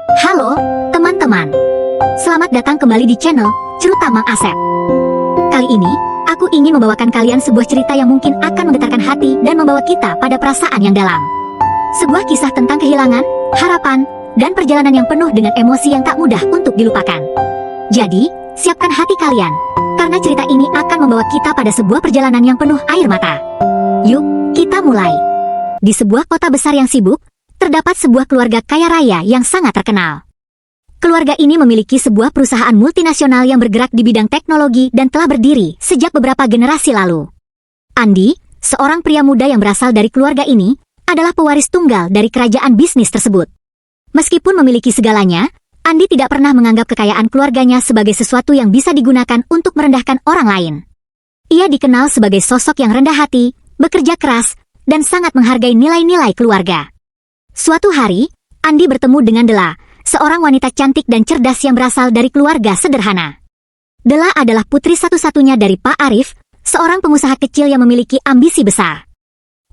Halo, teman-teman. Selamat datang kembali di channel Cerita Mang Asep. Kali ini, aku ingin membawakan kalian sebuah cerita yang mungkin akan menggetarkan hati dan membawa kita pada perasaan yang dalam. Sebuah kisah tentang kehilangan, harapan, dan perjalanan yang penuh dengan emosi yang tak mudah untuk dilupakan. Jadi, siapkan hati kalian, karena cerita ini akan membawa kita pada sebuah perjalanan yang penuh air mata. Yuk, kita mulai. Di sebuah kota besar yang sibuk, terdapat sebuah keluarga kaya raya yang sangat terkenal. Keluarga ini memiliki sebuah perusahaan multinasional yang bergerak di bidang teknologi dan telah berdiri sejak beberapa generasi lalu. Andy, seorang pria muda yang berasal dari keluarga ini, adalah pewaris tunggal dari kerajaan bisnis tersebut. Meskipun memiliki segalanya, Andy tidak pernah menganggap kekayaan keluarganya sebagai sesuatu yang bisa digunakan untuk merendahkan orang lain. Ia dikenal sebagai sosok yang rendah hati, bekerja keras, dan sangat menghargai nilai-nilai keluarga. Suatu hari, Andy bertemu dengan Della, seorang wanita cantik dan cerdas yang berasal dari keluarga sederhana. Della adalah putri satu-satunya dari Pak Arif, seorang pengusaha kecil yang memiliki ambisi besar.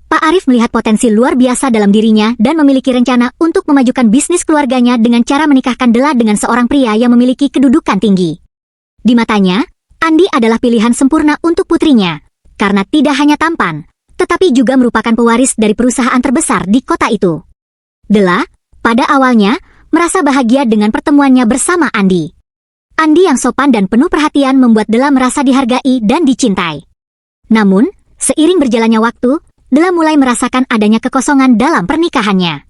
Pak Arif melihat potensi luar biasa dalam dirinya dan memiliki rencana untuk memajukan bisnis keluarganya dengan cara menikahkan Della dengan seorang pria yang memiliki kedudukan tinggi. Di matanya, Andy adalah pilihan sempurna untuk putrinya, karena tidak hanya tampan, tetapi juga merupakan pewaris dari perusahaan terbesar di kota itu. Della, pada awalnya, merasa bahagia dengan pertemuannya bersama Andy. Andy yang sopan dan penuh perhatian membuat Della merasa dihargai dan dicintai. Namun, seiring berjalannya waktu, Della mulai merasakan adanya kekosongan dalam pernikahannya.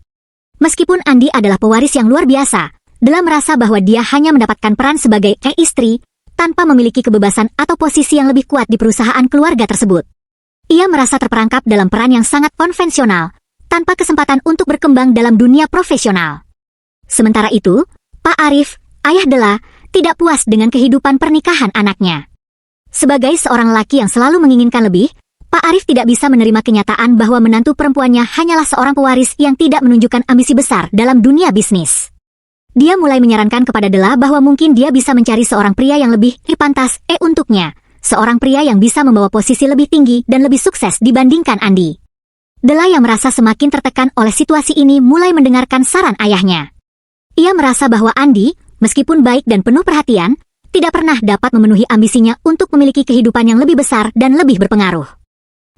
Meskipun Andy adalah pewaris yang luar biasa, Della merasa bahwa dia hanya mendapatkan peran sebagai istri, tanpa memiliki kebebasan atau posisi yang lebih kuat di perusahaan keluarga tersebut. Ia merasa terperangkap dalam peran yang sangat konvensional, tanpa kesempatan untuk berkembang dalam dunia profesional. Sementara itu, Pak Arif, ayah Della, tidak puas dengan kehidupan pernikahan anaknya. Sebagai seorang laki yang selalu menginginkan lebih, Pak Arif tidak bisa menerima kenyataan bahwa menantu perempuannya hanyalah seorang pewaris yang tidak menunjukkan ambisi besar dalam dunia bisnis. Dia mulai menyarankan kepada Della bahwa mungkin dia bisa mencari seorang pria yang lebih pantas untuknya, seorang pria yang bisa membawa posisi lebih tinggi dan lebih sukses dibandingkan Andy. Della yang merasa semakin tertekan oleh situasi ini mulai mendengarkan saran ayahnya. Ia merasa bahwa Andy, meskipun baik dan penuh perhatian, tidak pernah dapat memenuhi ambisinya untuk memiliki kehidupan yang lebih besar dan lebih berpengaruh.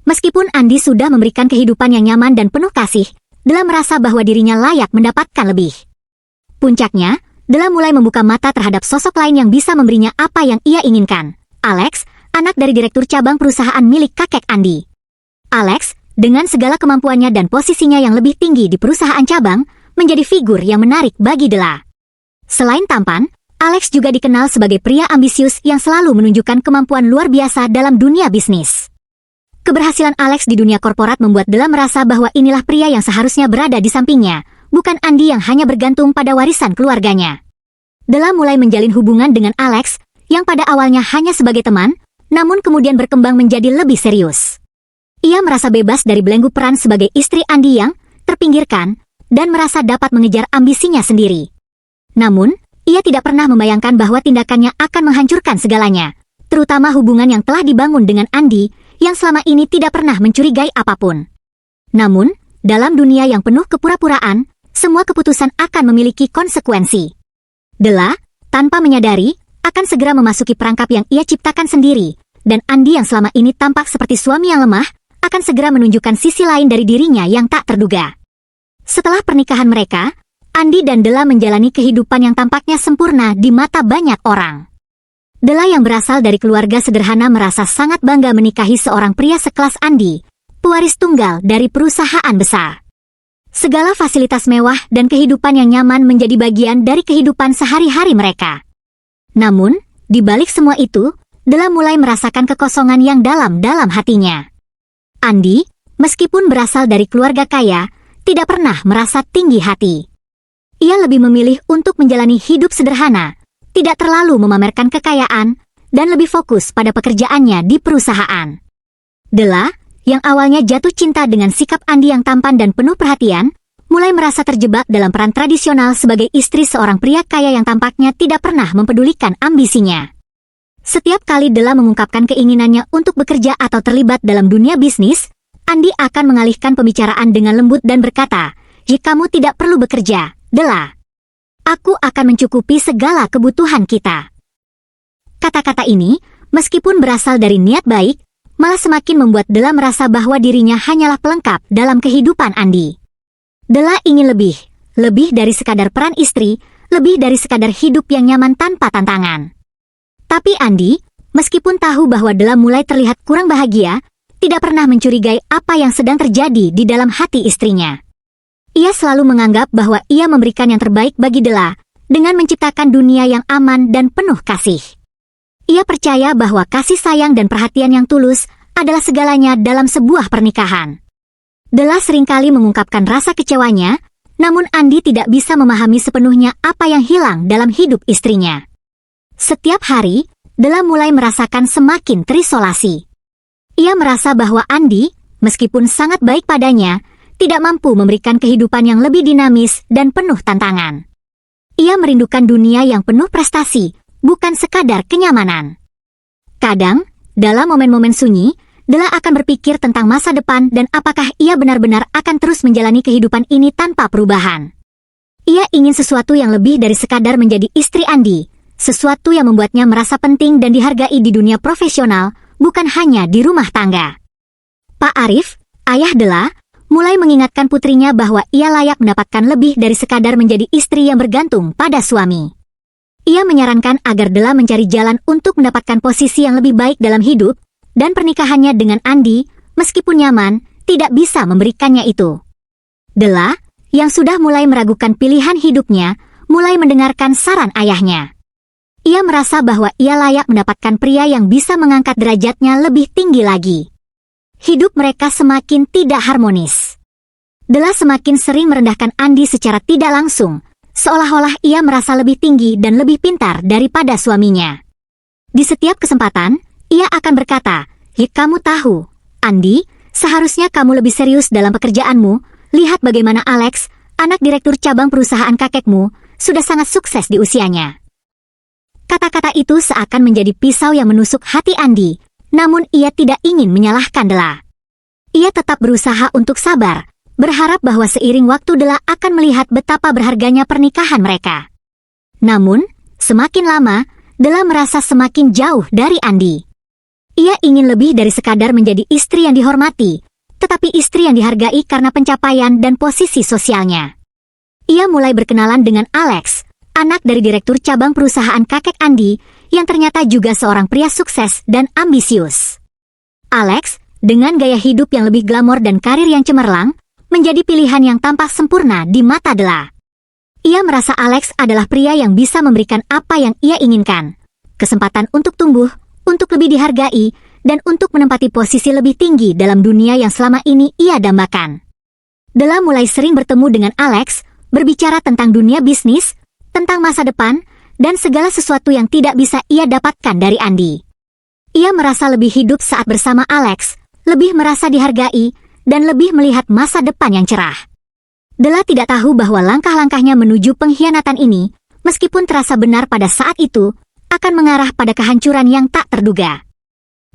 Meskipun Andy sudah memberikan kehidupan yang nyaman dan penuh kasih, Della merasa bahwa dirinya layak mendapatkan lebih. Puncaknya, Della mulai membuka mata terhadap sosok lain yang bisa memberinya apa yang ia inginkan. Alex, anak dari direktur cabang perusahaan milik kakek Andy. Alex, dengan segala kemampuannya dan posisinya yang lebih tinggi di perusahaan cabang, menjadi figur yang menarik bagi Della. Selain tampan, Alex juga dikenal sebagai pria ambisius yang selalu menunjukkan kemampuan luar biasa dalam dunia bisnis. Keberhasilan Alex di dunia korporat membuat Della merasa bahwa inilah pria yang seharusnya berada di sampingnya, bukan Andy yang hanya bergantung pada warisan keluarganya. Della mulai menjalin hubungan dengan Alex, yang pada awalnya hanya sebagai teman, namun kemudian berkembang menjadi lebih serius. Ia merasa bebas dari belenggu peran sebagai istri Andy yang terpinggirkan dan merasa dapat mengejar ambisinya sendiri. Namun, ia tidak pernah membayangkan bahwa tindakannya akan menghancurkan segalanya, terutama hubungan yang telah dibangun dengan Andy yang selama ini tidak pernah mencurigai apapun. Namun, dalam dunia yang penuh kepura-puraan, semua keputusan akan memiliki konsekuensi. Della, tanpa menyadari, akan segera memasuki perangkap yang ia ciptakan sendiri, dan Andy yang selama ini tampak seperti suami yang lemah, akan segera menunjukkan sisi lain dari dirinya yang tak terduga. Setelah pernikahan mereka, Andy dan Della menjalani kehidupan yang tampaknya sempurna di mata banyak orang. Della yang berasal dari keluarga sederhana merasa sangat bangga menikahi seorang pria sekelas Andy, pewaris tunggal dari perusahaan besar. Segala fasilitas mewah dan kehidupan yang nyaman menjadi bagian dari kehidupan sehari-hari mereka. Namun, di balik semua itu, Della mulai merasakan kekosongan yang dalam hatinya. Andy, meskipun berasal dari keluarga kaya, tidak pernah merasa tinggi hati. Ia lebih memilih untuk menjalani hidup sederhana, tidak terlalu memamerkan kekayaan, dan lebih fokus pada pekerjaannya di perusahaan. Della, yang awalnya jatuh cinta dengan sikap Andy yang tampan dan penuh perhatian, mulai merasa terjebak dalam peran tradisional sebagai istri seorang pria kaya yang tampaknya tidak pernah mempedulikan ambisinya. Setiap kali Della mengungkapkan keinginannya untuk bekerja atau terlibat dalam dunia bisnis, Andy akan mengalihkan pembicaraan dengan lembut dan berkata, "Jika kamu tidak perlu bekerja, Della." Aku akan mencukupi segala kebutuhan kita. Kata-kata ini, meskipun berasal dari niat baik, malah semakin membuat Della merasa bahwa dirinya hanyalah pelengkap dalam kehidupan Andi. Della ingin lebih dari sekadar peran istri, lebih dari sekadar hidup yang nyaman tanpa tantangan. Tapi Andi, meskipun tahu bahwa Della mulai terlihat kurang bahagia, tidak pernah mencurigai apa yang sedang terjadi di dalam hati istrinya. Ia selalu menganggap bahwa ia memberikan yang terbaik bagi Della, dengan menciptakan dunia yang aman dan penuh kasih. Ia percaya bahwa kasih sayang dan perhatian yang tulus adalah segalanya dalam sebuah pernikahan. Della seringkali mengungkapkan rasa kecewanya, namun Andi tidak bisa memahami sepenuhnya apa yang hilang dalam hidup istrinya. Setiap hari, Della mulai merasakan semakin terisolasi. Ia merasa bahwa Andi, meskipun sangat baik padanya, tidak mampu memberikan kehidupan yang lebih dinamis dan penuh tantangan. Ia merindukan dunia yang penuh prestasi, bukan sekadar kenyamanan. Kadang, dalam momen-momen sunyi, Della akan berpikir tentang masa depan dan apakah ia benar-benar akan terus menjalani kehidupan ini tanpa perubahan. Ia ingin sesuatu yang lebih dari sekadar menjadi istri Andi, sesuatu yang membuatnya merasa penting dan dihargai di dunia profesional, bukan hanya di rumah tangga. Pak Arif, ayah Della, mulai mengingatkan putrinya bahwa ia layak mendapatkan lebih dari sekadar menjadi istri yang bergantung pada suami. Ia menyarankan agar Della mencari jalan untuk mendapatkan posisi yang lebih baik dalam hidup, dan pernikahannya dengan Andi, meskipun nyaman, tidak bisa memberikannya itu. Della, yang sudah mulai meragukan pilihan hidupnya, mulai mendengarkan saran ayahnya. Ia merasa bahwa ia layak mendapatkan pria yang bisa mengangkat derajatnya lebih tinggi lagi. Hidup mereka semakin tidak harmonis. Della semakin sering merendahkan Andi secara tidak langsung, seolah-olah ia merasa lebih tinggi dan lebih pintar daripada suaminya. Di setiap kesempatan, ia akan berkata, kamu tahu, Andi, seharusnya kamu lebih serius dalam pekerjaanmu. Lihat bagaimana Alex, anak direktur cabang perusahaan kakekmu, sudah sangat sukses di usianya." Kata-kata itu seakan menjadi pisau yang menusuk hati Andi, namun ia tidak ingin menyalahkan Della. Ia tetap berusaha untuk sabar, berharap bahwa seiring waktu Della akan melihat betapa berharganya pernikahan mereka. Namun, semakin lama, Della merasa semakin jauh dari Andi. Ia ingin lebih dari sekadar menjadi istri yang dihormati, tetapi istri yang dihargai karena pencapaian dan posisi sosialnya. Ia mulai berkenalan dengan Alex, anak dari direktur cabang perusahaan kakek Andi, yang ternyata juga seorang pria sukses dan ambisius. Alex, dengan gaya hidup yang lebih glamor dan karir yang cemerlang, menjadi pilihan yang tampak sempurna di mata Della. Ia merasa Alex adalah pria yang bisa memberikan apa yang ia inginkan, kesempatan untuk tumbuh, untuk lebih dihargai, dan untuk menempati posisi lebih tinggi dalam dunia yang selama ini ia dambakan. Della mulai sering bertemu dengan Alex, berbicara tentang dunia bisnis, tentang masa depan, dan segala sesuatu yang tidak bisa ia dapatkan dari Andi. Ia merasa lebih hidup saat bersama Alex, lebih merasa dihargai, dan lebih melihat masa depan yang cerah. Della tidak tahu bahwa langkah-langkahnya menuju pengkhianatan ini, meskipun terasa benar pada saat itu, akan mengarah pada kehancuran yang tak terduga.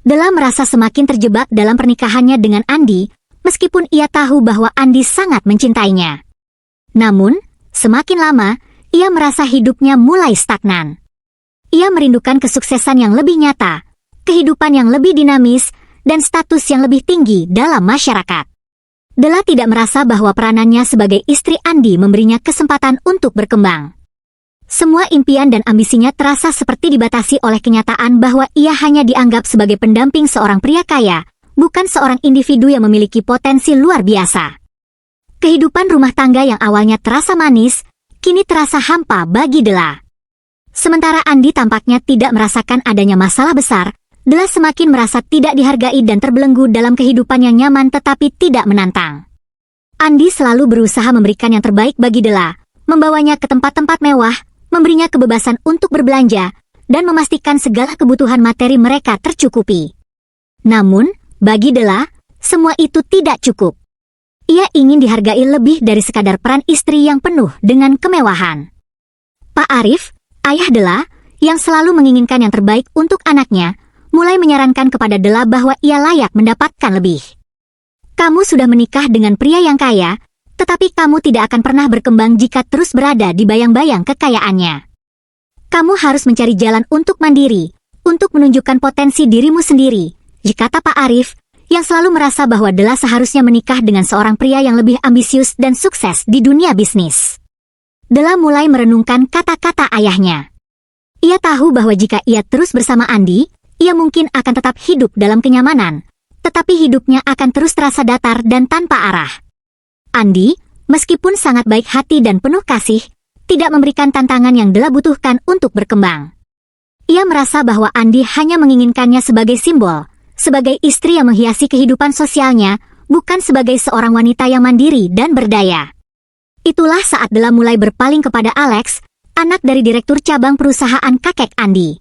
Della merasa semakin terjebak dalam pernikahannya dengan Andi, meskipun ia tahu bahwa Andi sangat mencintainya. Namun, semakin lama, ia merasa hidupnya mulai stagnan. Ia merindukan kesuksesan yang lebih nyata, kehidupan yang lebih dinamis, dan status yang lebih tinggi dalam masyarakat. Della tidak merasa bahwa peranannya sebagai istri Andi memberinya kesempatan untuk berkembang. Semua impian dan ambisinya terasa seperti dibatasi oleh kenyataan bahwa ia hanya dianggap sebagai pendamping seorang pria kaya, bukan seorang individu yang memiliki potensi luar biasa. Kehidupan rumah tangga yang awalnya terasa manis, kini terasa hampa bagi Della. Sementara Andi tampaknya tidak merasakan adanya masalah besar, Della semakin merasa tidak dihargai dan terbelenggu dalam kehidupan yang nyaman tetapi tidak menantang. Andi selalu berusaha memberikan yang terbaik bagi Della, membawanya ke tempat-tempat mewah, memberinya kebebasan untuk berbelanja, dan memastikan segala kebutuhan materi mereka tercukupi. Namun, bagi Della, semua itu tidak cukup. Ia ingin dihargai lebih dari sekadar peran istri yang penuh dengan kemewahan. Pak Arif, ayah Della, yang selalu menginginkan yang terbaik untuk anaknya, mulai menyarankan kepada Della bahwa ia layak mendapatkan lebih. Kamu sudah menikah dengan pria yang kaya, Tetapi kamu tidak akan pernah berkembang jika terus berada di bayang-bayang kekayaannya. Kamu harus mencari jalan untuk mandiri, untuk menunjukkan potensi dirimu sendiri. Jika Pak Arif, yang selalu merasa bahwa Della seharusnya menikah dengan seorang pria yang lebih ambisius dan sukses di dunia bisnis. Della mulai merenungkan kata-kata ayahnya. Ia tahu bahwa jika ia terus bersama Andi, ia mungkin akan tetap hidup dalam kenyamanan, tetapi hidupnya akan terus terasa datar dan tanpa arah. Andi, meskipun sangat baik hati dan penuh kasih, tidak memberikan tantangan yang Della butuhkan untuk berkembang. Ia merasa bahwa Andi hanya menginginkannya sebagai simbol, sebagai istri yang menghiasi kehidupan sosialnya, bukan sebagai seorang wanita yang mandiri dan berdaya. Itulah saat Della mulai berpaling kepada Alex, anak dari direktur cabang perusahaan kakek Andi.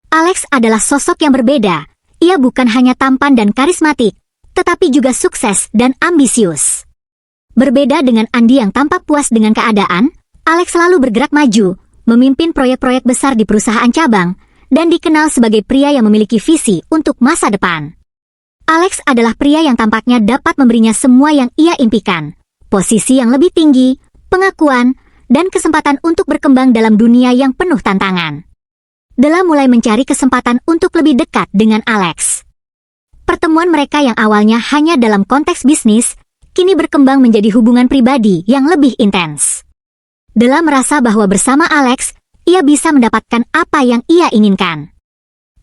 Alex adalah sosok yang berbeda. Ia bukan hanya tampan dan karismatik, tetapi juga sukses dan ambisius. Berbeda dengan Andi yang tampak puas dengan keadaan, Alex selalu bergerak maju, memimpin proyek-proyek besar di perusahaan cabang, dan dikenal sebagai pria yang memiliki visi untuk masa depan. Alex adalah pria yang tampaknya dapat memberinya semua yang ia impikan, posisi yang lebih tinggi, pengakuan, dan kesempatan untuk berkembang dalam dunia yang penuh tantangan. Della mulai mencari kesempatan untuk lebih dekat dengan Alex. Pertemuan mereka yang awalnya hanya dalam konteks bisnis, kini berkembang menjadi hubungan pribadi yang lebih intens. Della merasa bahwa bersama Alex, ia bisa mendapatkan apa yang ia inginkan.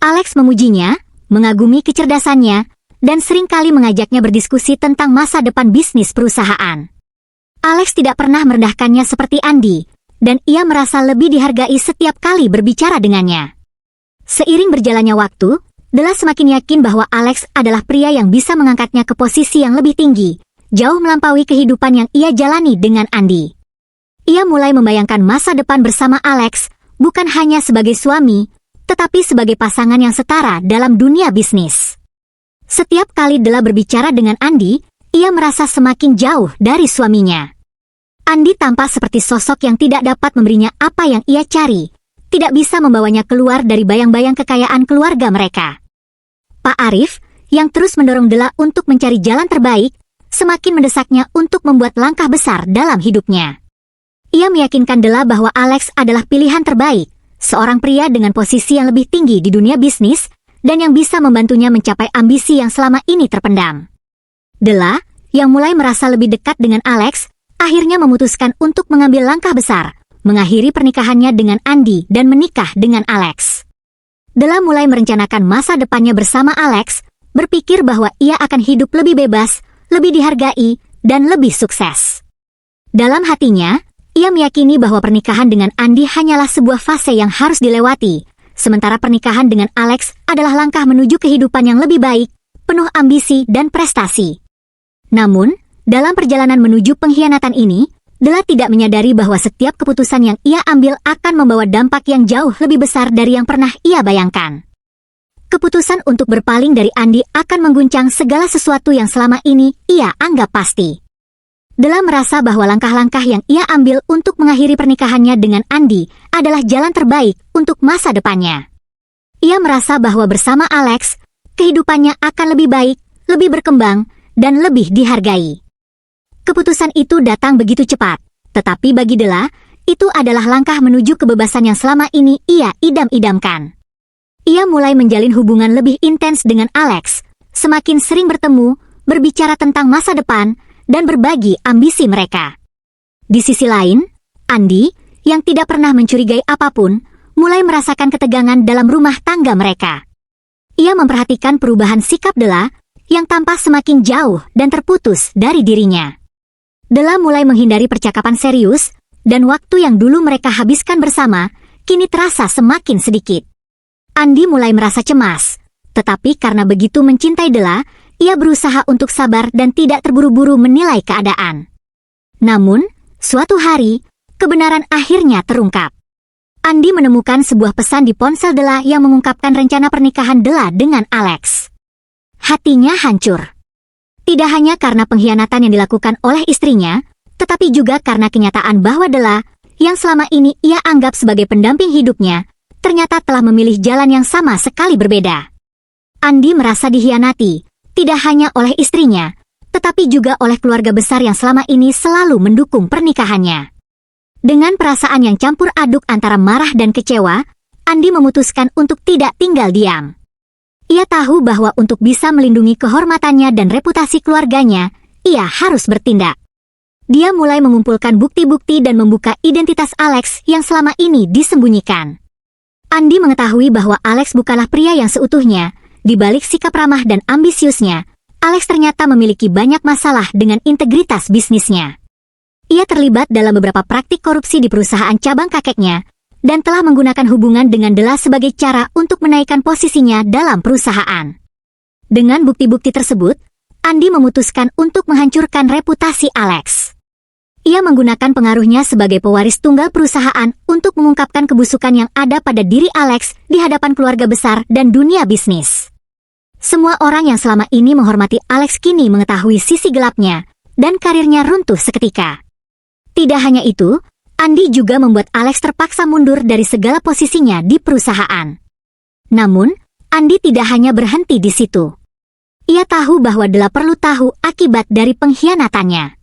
Alex memujinya, mengagumi kecerdasannya, dan seringkali mengajaknya berdiskusi tentang masa depan bisnis perusahaan. Alex tidak pernah merendahkannya seperti Andi, dan ia merasa lebih dihargai setiap kali berbicara dengannya. Seiring berjalannya waktu, Della semakin yakin bahwa Alex adalah pria yang bisa mengangkatnya ke posisi yang lebih tinggi, jauh melampaui kehidupan yang ia jalani dengan Andi. Ia mulai membayangkan masa depan bersama Alex, bukan hanya sebagai suami, tetapi sebagai pasangan yang setara dalam dunia bisnis. Setiap kali Della berbicara dengan Andi, ia merasa semakin jauh dari suaminya. Andi tampak seperti sosok yang tidak dapat memberinya apa yang ia cari, tidak bisa membawanya keluar dari bayang-bayang kekayaan keluarga mereka. Pak Arif, yang terus mendorong Della untuk mencari jalan terbaik, semakin mendesaknya untuk membuat langkah besar dalam hidupnya. Ia meyakinkan Della bahwa Alex adalah pilihan terbaik, seorang pria dengan posisi yang lebih tinggi di dunia bisnis, dan yang bisa membantunya mencapai ambisi yang selama ini terpendam. Della, yang mulai merasa lebih dekat dengan Alex, akhirnya memutuskan untuk mengambil langkah besar, mengakhiri pernikahannya dengan Andi dan menikah dengan Alex. Della mulai merencanakan masa depannya bersama Alex, berpikir bahwa ia akan hidup lebih bebas, lebih dihargai, dan lebih sukses. Dalam hatinya, ia meyakini bahwa pernikahan dengan Andi hanyalah sebuah fase yang harus dilewati, sementara pernikahan dengan Alex adalah langkah menuju kehidupan yang lebih baik, penuh ambisi dan prestasi. Namun, dalam perjalanan menuju pengkhianatan ini, Della tidak menyadari bahwa setiap keputusan yang ia ambil akan membawa dampak yang jauh lebih besar dari yang pernah ia bayangkan. Keputusan untuk berpaling dari Andi akan mengguncang segala sesuatu yang selama ini ia anggap pasti. Della merasa bahwa langkah-langkah yang ia ambil untuk mengakhiri pernikahannya dengan Andi adalah jalan terbaik untuk masa depannya. Ia merasa bahwa bersama Alex, kehidupannya akan lebih baik, lebih berkembang, dan lebih dihargai. Keputusan itu datang begitu cepat, tetapi bagi Della, itu adalah langkah menuju kebebasan yang selama ini ia idam-idamkan. Ia mulai menjalin hubungan lebih intens dengan Alex, semakin sering bertemu, berbicara tentang masa depan, dan berbagi ambisi mereka. Di sisi lain, Andi, yang tidak pernah mencurigai apapun, mulai merasakan ketegangan dalam rumah tangga mereka. Ia memperhatikan perubahan sikap Della, yang tampak semakin jauh dan terputus dari dirinya. Della mulai menghindari percakapan serius, dan waktu yang dulu mereka habiskan bersama, kini terasa semakin sedikit. Andi mulai merasa cemas, tetapi karena begitu mencintai Della, ia berusaha untuk sabar dan tidak terburu-buru menilai keadaan. Namun, suatu hari, kebenaran akhirnya terungkap. Andi menemukan sebuah pesan di ponsel Della yang mengungkapkan rencana pernikahan Della dengan Alex. Hatinya hancur. Tidak hanya karena pengkhianatan yang dilakukan oleh istrinya, tetapi juga karena kenyataan bahwa Della, yang selama ini ia anggap sebagai pendamping hidupnya, ternyata telah memilih jalan yang sama sekali berbeda. Andi merasa dikhianati, tidak hanya oleh istrinya, tetapi juga oleh keluarga besar yang selama ini selalu mendukung pernikahannya. Dengan perasaan yang campur aduk antara marah dan kecewa, Andi memutuskan untuk tidak tinggal diam. Ia tahu bahwa untuk bisa melindungi kehormatannya dan reputasi keluarganya, ia harus bertindak. Dia mulai mengumpulkan bukti-bukti dan membuka identitas Alex yang selama ini disembunyikan. Andi mengetahui bahwa Alex bukanlah pria yang seutuhnya. Di balik sikap ramah dan ambisiusnya, Alex ternyata memiliki banyak masalah dengan integritas bisnisnya. Ia terlibat dalam beberapa praktik korupsi di perusahaan cabang kakeknya, dan telah menggunakan hubungan dengan Della sebagai cara untuk menaikkan posisinya dalam perusahaan. Dengan bukti-bukti tersebut, Andi memutuskan untuk menghancurkan reputasi Alex. Ia menggunakan pengaruhnya sebagai pewaris tunggal perusahaan untuk mengungkapkan kebusukan yang ada pada diri Alex di hadapan keluarga besar dan dunia bisnis. Semua orang yang selama ini menghormati Alex kini mengetahui sisi gelapnya, dan karirnya runtuh seketika. Tidak hanya itu, Andi juga membuat Alex terpaksa mundur dari segala posisinya di perusahaan. Namun, Andi tidak hanya berhenti di situ. Ia tahu bahwa Della perlu tahu akibat dari pengkhianatannya.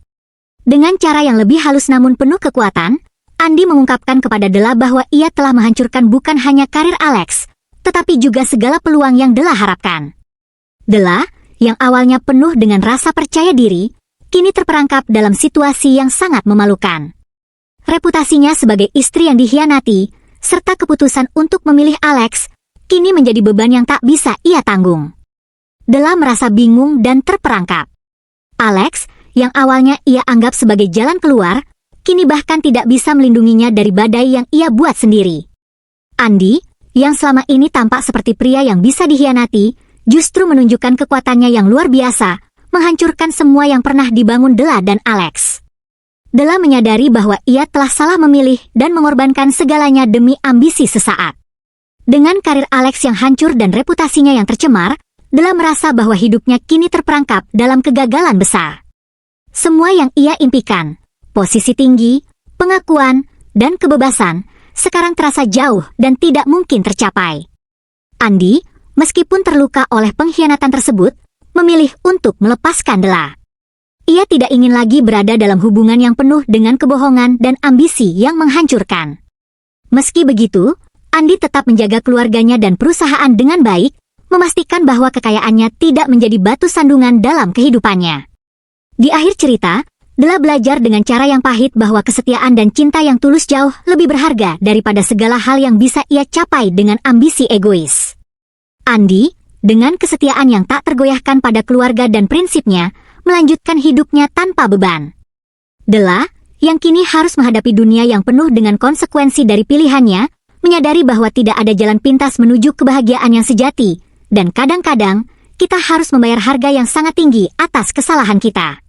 Dengan cara yang lebih halus namun penuh kekuatan, Andi mengungkapkan kepada Della bahwa ia telah menghancurkan bukan hanya karir Alex, tetapi juga segala peluang yang Della harapkan. Della, yang awalnya penuh dengan rasa percaya diri, kini terperangkap dalam situasi yang sangat memalukan. Reputasinya sebagai istri yang dikhianati, serta keputusan untuk memilih Alex, kini menjadi beban yang tak bisa ia tanggung. Della merasa bingung dan terperangkap. Alex, yang awalnya ia anggap sebagai jalan keluar, kini bahkan tidak bisa melindunginya dari badai yang ia buat sendiri. Andi, yang selama ini tampak seperti pria yang bisa dikhianati, justru menunjukkan kekuatannya yang luar biasa, menghancurkan semua yang pernah dibangun Della dan Alex. Della menyadari bahwa ia telah salah memilih dan mengorbankan segalanya demi ambisi sesaat. Dengan karir Alex yang hancur dan reputasinya yang tercemar, Della merasa bahwa hidupnya kini terperangkap dalam kegagalan besar. Semua yang ia impikan, posisi tinggi, pengakuan, dan kebebasan, sekarang terasa jauh dan tidak mungkin tercapai. Andi, meskipun terluka oleh pengkhianatan tersebut, memilih untuk melepaskan Della. Ia tidak ingin lagi berada dalam hubungan yang penuh dengan kebohongan dan ambisi yang menghancurkan. Meski begitu, Andi tetap menjaga keluarganya dan perusahaan dengan baik, memastikan bahwa kekayaannya tidak menjadi batu sandungan dalam kehidupannya. Di akhir cerita, Della belajar dengan cara yang pahit bahwa kesetiaan dan cinta yang tulus jauh lebih berharga daripada segala hal yang bisa ia capai dengan ambisi egois. Andi, dengan kesetiaan yang tak tergoyahkan pada keluarga dan prinsipnya, melanjutkan hidupnya tanpa beban. Della, yang kini harus menghadapi dunia yang penuh dengan konsekuensi dari pilihannya, menyadari bahwa tidak ada jalan pintas menuju kebahagiaan yang sejati, dan kadang-kadang, kita harus membayar harga yang sangat tinggi atas kesalahan kita.